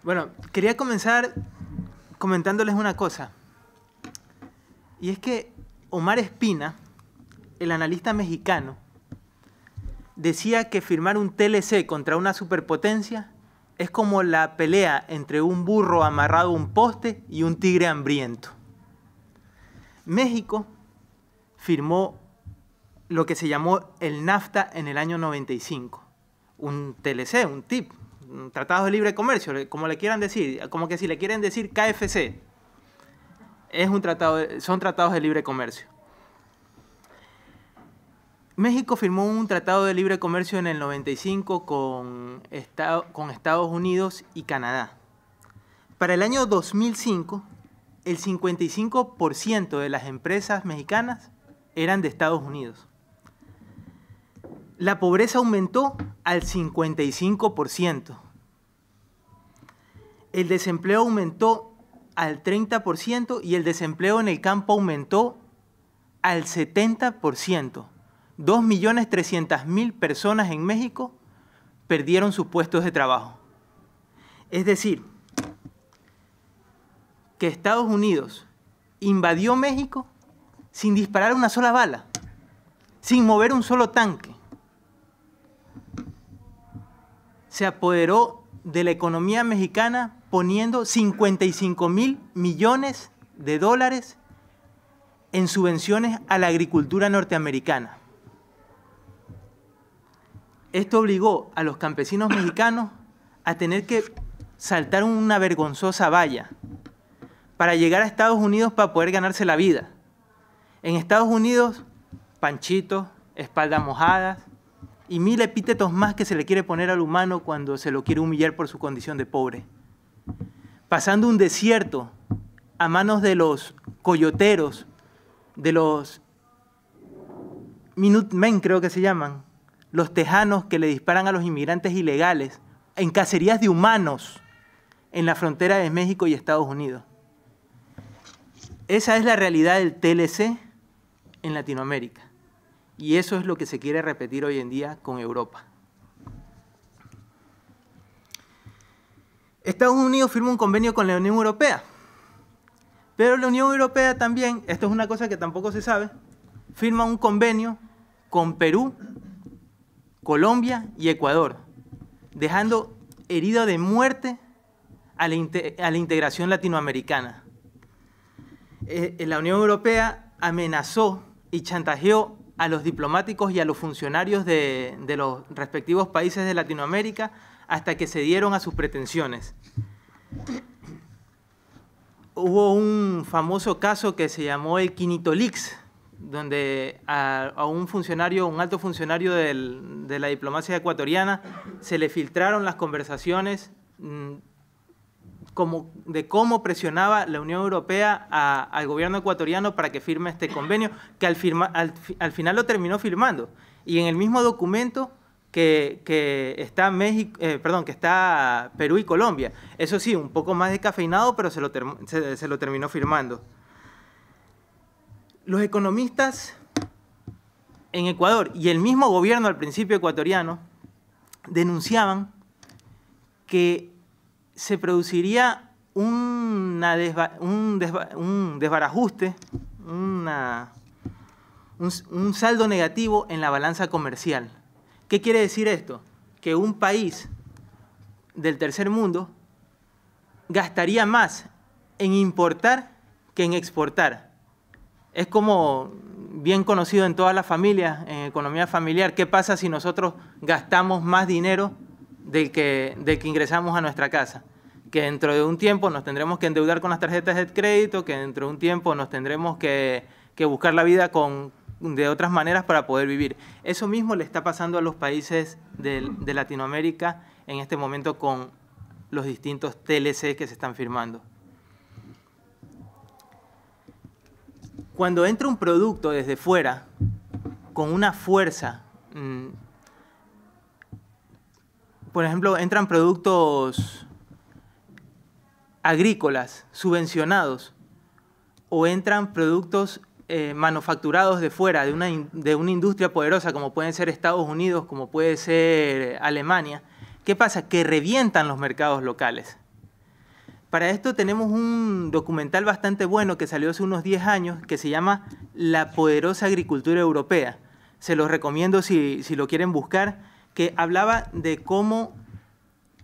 Bueno, quería comenzar comentándoles una cosa. Y es que Omar Espina, el analista mexicano, decía que firmar un TLC contra una superpotencia es como la pelea entre un burro amarrado a un poste y un tigre hambriento. México firmó lo que se llamó el NAFTA en el año 95. Un TLC, un TIP, un Tratado de Libre Comercio, como le quieran decir, como que si le quieren decir KFC. Son tratados de libre comercio. México firmó un tratado de libre comercio en el 95 con Estados Unidos y Canadá. Para el año 2005, el 55% de las empresas mexicanas eran de Estados Unidos. La pobreza aumentó al 55%. El desempleo aumentó al 30% y el desempleo en el campo aumentó al 70%. 2.300.000 personas en México perdieron sus puestos de trabajo. Es decir, que Estados Unidos invadió México sin disparar una sola bala, sin mover un solo tanque. Se apoderó de la economía mexicana poniendo 55.000 millones de dólares en subvenciones a la agricultura norteamericana. Esto obligó a los campesinos mexicanos a tener que saltar una vergonzosa valla para llegar a Estados Unidos para poder ganarse la vida. En Estados Unidos, panchitos, espaldas mojadas y 1000 epítetos más que se le quiere poner al humano cuando se lo quiere humillar por su condición de pobre. Pasando un desierto a manos de los coyoteros, de los Minutemen, creo que se llaman, los tejanos que le disparan a los inmigrantes ilegales en cacerías de humanos en la frontera de México y Estados Unidos. Esa es la realidad del TLC en Latinoamérica. Y eso es lo que se quiere repetir hoy en día con Europa. Estados Unidos firma un convenio con la Unión Europea. Pero la Unión Europea también, esto es una cosa que tampoco se sabe, firma un convenio con Perú, Colombia y Ecuador, dejando herido de muerte a la integración latinoamericana. La Unión Europea amenazó y chantajeó a los diplomáticos y a los funcionarios de los respectivos países de Latinoamérica hasta que cedieron a sus pretensiones. Hubo un famoso caso que se llamó el Quinito Leaks, donde a un funcionario, un alto funcionario de la diplomacia ecuatoriana, se le filtraron las conversaciones de cómo presionaba la Unión Europea al gobierno ecuatoriano para que firme este convenio, que al final lo terminó firmando. Y en el mismo documento que está Perú y Colombia. Eso sí, un poco más descafeinado, pero se lo terminó firmando. Los economistas en Ecuador y el mismo gobierno al principio ecuatoriano denunciaban que se produciría un desbarajuste, un saldo negativo en la balanza comercial. ¿Qué quiere decir esto? Que un país del tercer mundo gastaría más en importar que en exportar. Es como bien conocido en todas las familias, en economía familiar, ¿qué pasa si nosotros gastamos más dinero del que ingresamos a nuestra casa? Que dentro de un tiempo nos tendremos que endeudar con las tarjetas de crédito, que dentro de un tiempo nos tendremos que buscar la vida de otras maneras para poder vivir. Eso mismo le está pasando a los países de Latinoamérica en este momento con los distintos TLC que se están firmando. Cuando entra un producto desde fuera con una fuerza, por ejemplo, entran productos agrícolas subvencionados o entran productos manufacturados de fuera, de una industria poderosa como pueden ser Estados Unidos, como puede ser Alemania, ¿qué pasa? Que revientan los mercados locales. Para esto tenemos un documental bastante bueno que salió hace unos 10 años que se llama La poderosa agricultura europea. Se los recomiendo si lo quieren buscar, que hablaba de cómo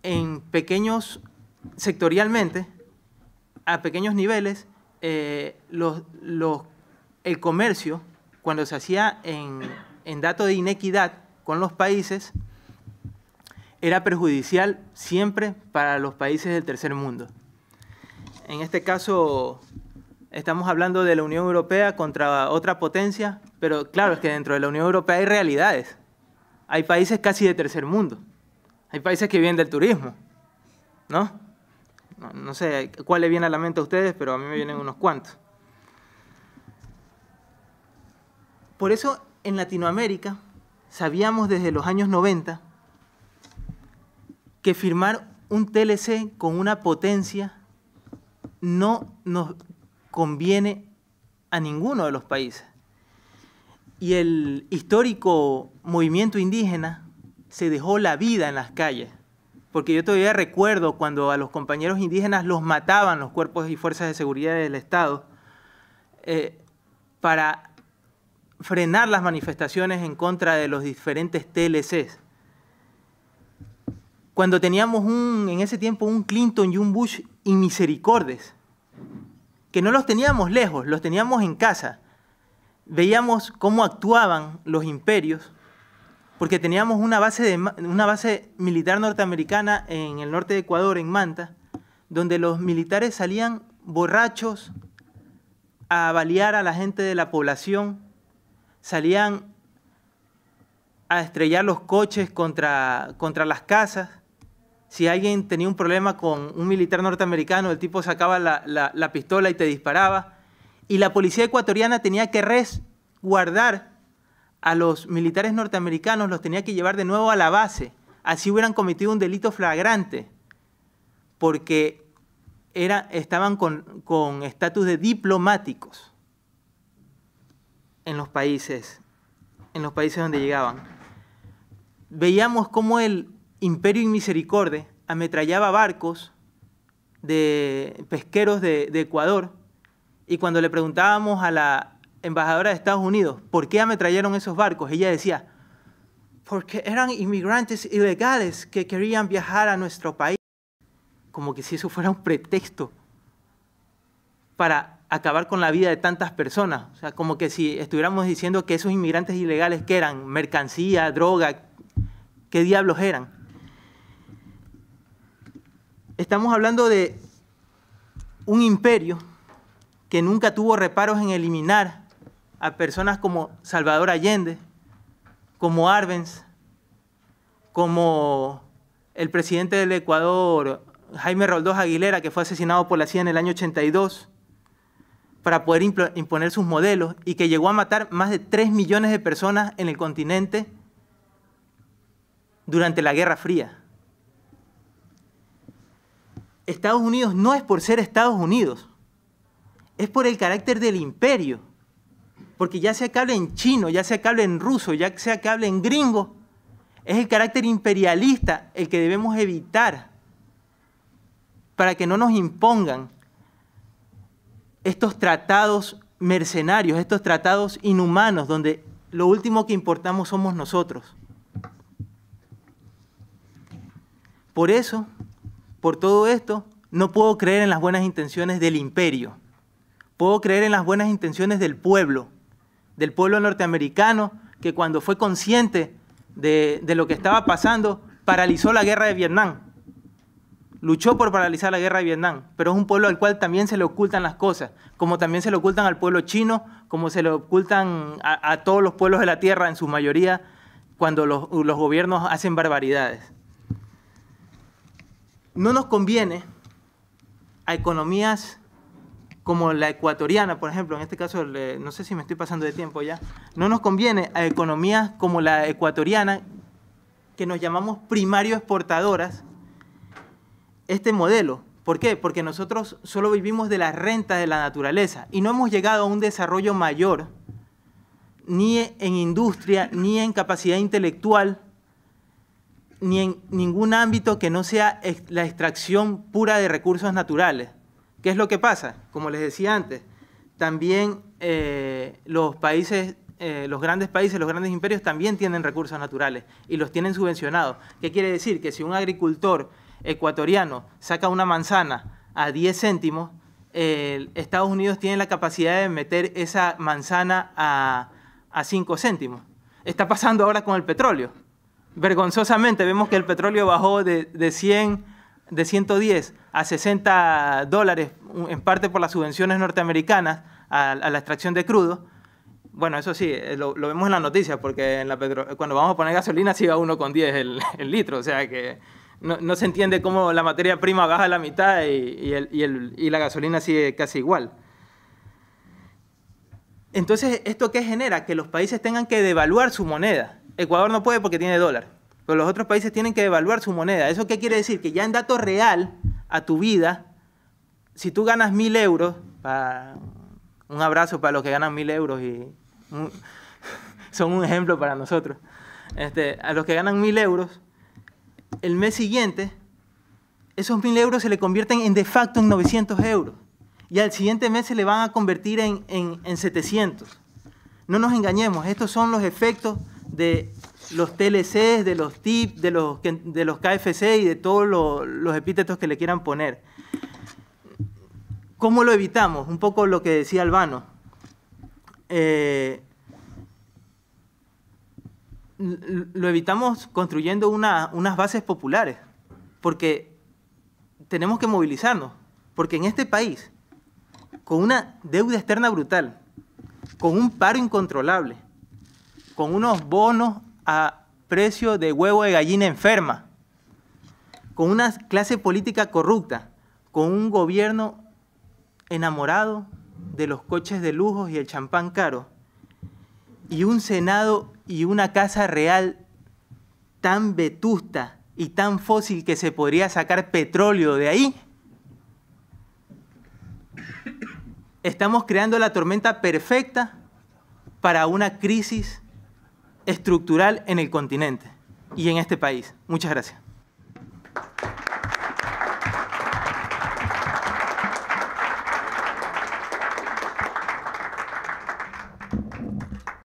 en pequeños, sectorialmente, a pequeños niveles, el comercio, cuando se hacía en dato de inequidad con los países, era perjudicial siempre para los países del tercer mundo. En este caso, estamos hablando de la Unión Europea contra otra potencia, pero claro, es que dentro de la Unión Europea hay realidades. Hay países casi de tercer mundo. Hay países que viven del turismo, ¿no? No sé cuál le viene a la mente a ustedes, pero a mí me vienen unos cuantos. Por eso, en Latinoamérica, sabíamos desde los años 90 que firmar un TLC con una potencia no nos conviene a ninguno de los países. Y el histórico movimiento indígena se dejó la vida en las calles, porque yo todavía recuerdo cuando a los compañeros indígenas los mataban los cuerpos y fuerzas de seguridad del Estado para frenar las manifestaciones en contra de los diferentes TLCs. Cuando teníamos en ese tiempo un Clinton y un Bush inmisericordes, que no los teníamos lejos, los teníamos en casa. Veíamos cómo actuaban los imperios, porque teníamos una base militar norteamericana en el norte de Ecuador, en Manta, donde los militares salían borrachos a balear a la gente de la población, salían a estrellar los coches contra las casas. Si alguien tenía un problema con un militar norteamericano, el tipo sacaba la pistola y te disparaba. Y la policía ecuatoriana tenía que resguardar a los militares norteamericanos, los tenía que llevar de nuevo a la base. Así hubieran cometido un delito flagrante, porque estaban con estatus de diplomáticos en los países donde llegaban. Veíamos cómo el Imperio Inmisericordia ametrallaba barcos de pesqueros de Ecuador, y cuando le preguntábamos a la embajadora de Estados Unidos por qué ametrallaron esos barcos, ella decía, porque eran inmigrantes ilegales que querían viajar a nuestro país. Como que si eso fuera un pretexto para acabar con la vida de tantas personas. O sea, como que si estuviéramos diciendo que esos inmigrantes ilegales, ¿qué eran? Mercancía, droga, ¿qué diablos eran? Estamos hablando de un imperio que nunca tuvo reparos en eliminar a personas como Salvador Allende, como Arbenz, como el presidente del Ecuador, Jaime Roldós Aguilera, que fue asesinado por la CIA en el año 82, para poder imponer sus modelos, y que llegó a matar más de 3 millones de personas en el continente durante la Guerra Fría. Estados Unidos no es por ser Estados Unidos, es por el carácter del imperio. Porque ya sea que hable en chino, ya sea que hable en ruso, ya sea que hable en gringo, es el carácter imperialista el que debemos evitar para que no nos impongan estos tratados mercenarios, estos tratados inhumanos, donde lo último que importamos somos nosotros. Por eso, por todo esto, no puedo creer en las buenas intenciones del imperio. Puedo creer en las buenas intenciones del pueblo norteamericano, que cuando fue consciente de lo que estaba pasando, paralizó la guerra de Vietnam. Luchó por paralizar la guerra de Vietnam, pero es un pueblo al cual también se le ocultan las cosas, como también se le ocultan al pueblo chino, como se le ocultan a todos los pueblos de la tierra, en su mayoría, cuando los gobiernos hacen barbaridades. No nos conviene a economías como la ecuatoriana, por ejemplo, en este caso, no sé si me estoy pasando de tiempo ya, no nos conviene a economías como la ecuatoriana, que nos llamamos primario exportadoras, este modelo. ¿Por qué? Porque nosotros solo vivimos de las rentas de la naturaleza y no hemos llegado a un desarrollo mayor, ni en industria, ni en capacidad intelectual, ni en ningún ámbito que no sea la extracción pura de recursos naturales. ¿Qué es lo que pasa? Como les decía antes, también los países, los grandes países, los grandes imperios también tienen recursos naturales y los tienen subvencionados. ¿Qué quiere decir? Que si un agricultor ecuatoriano saca una manzana a 10 céntimos, Estados Unidos tiene la capacidad de meter esa manzana a 5 céntimos. Está pasando ahora con el petróleo. Vergonzosamente vemos que el petróleo bajó de 110 a $60, en parte por las subvenciones norteamericanas a la extracción de crudo. Bueno, eso sí, lo vemos en la noticia, porque cuando vamos a poner gasolina sigue a 1,10 el litro, o sea que no se entiende cómo la materia prima baja a la mitad y la gasolina sigue casi igual. Entonces, ¿esto qué genera? Que los países tengan que devaluar su moneda. Ecuador no puede porque tiene dólar, pero los otros países tienen que devaluar su moneda. ¿Eso qué quiere decir? Que ya en dato real a tu vida, si tú ganas 1.000 euros, un abrazo para los que ganan 1.000 euros y son un ejemplo para nosotros, a los que ganan 1.000 euros, el mes siguiente, esos 1.000 euros se le convierten en de facto en 900 euros. Y al siguiente mes se le van a convertir en 700. No nos engañemos, estos son los efectos de los TLCs, de los TIP, de los KFC y de todos los epítetos que le quieran poner. ¿Cómo lo evitamos? Un poco lo que decía Albano. Lo evitamos construyendo unas bases populares, porque tenemos que movilizarnos, porque en este país, con una deuda externa brutal, con un paro incontrolable, con unos bonos a precio de huevo de gallina enferma, con una clase política corrupta, con un gobierno enamorado de los coches de lujo y el champán caro, y un Senado y una Casa Real tan vetusta y tan fósil que se podría sacar petróleo de ahí, estamos creando la tormenta perfecta para una crisis estructural en el continente y en este país. Muchas gracias.